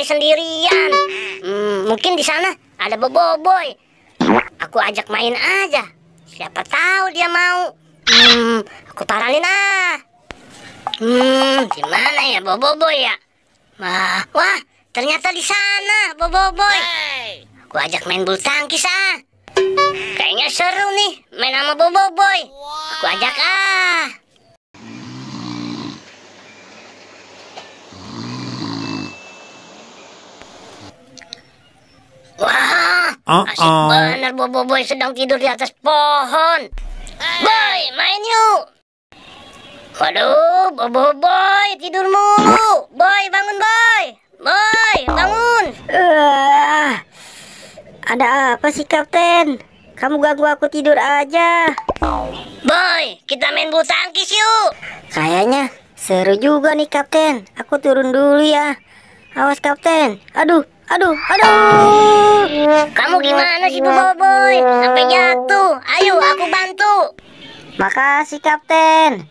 lagi sendirian. Mungkin di sana ada Boboiboy. Aku ajak main aja. Siapa tahu dia mau. Aku paranin ah. Di mana ya Boboiboy ya? Wah, ternyata di sana Boboiboy. Aku ajak main bulu tangkis ah. Kayaknya seru nih main sama Boboiboy. Aku ajak ah. Wah, asik bener Boboiboy sedang tidur di atas pohon. Boy, main yuk. Waduh, Boboiboy tidur mulu. Boy, bangun Boy. Boy, bangun. Ada apa sih Kapten? Kamu ganggu aku tidur aja. Boy, kita main bulu tangkis yuk. Kayaknya seru juga nih Kapten. Aku turun dulu ya. Awas Kapten. Aduh. Kamu gimana sih Boboiboy? Sampai jatuh. Ayo, aku bantu. Makasih Kapten.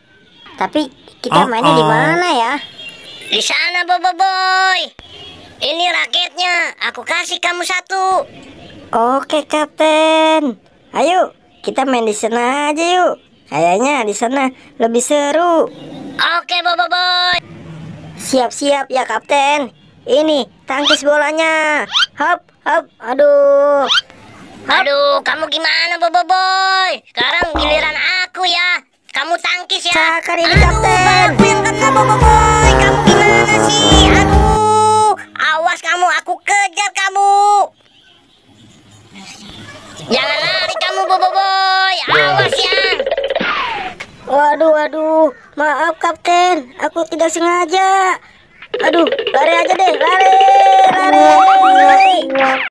Tapi kita mainnya di mana ya? Di sana Boboiboy. Ini raketnya. Aku kasih kamu satu. Oke Kapten. Ayo kita main di sana aja yuk. Kayaknya di sana lebih seru. Oke Boboiboy. Siap-siap ya Kapten. Ini tangkis bolanya. Hop. Aduh, kamu gimana Boboiboy? Sekarang giliran aku ya. Kamu tangkis ya. Cakar ini Kapten. Aku yang kena Boboiboy. Kamu gimana sih? Aduh, awas kamu, aku kejar kamu. Jangan lari kamu Boboiboy. Awas ya. Waduh. Maaf Kapten. Aku tidak sengaja. Aduh, lari aja deh. Lari.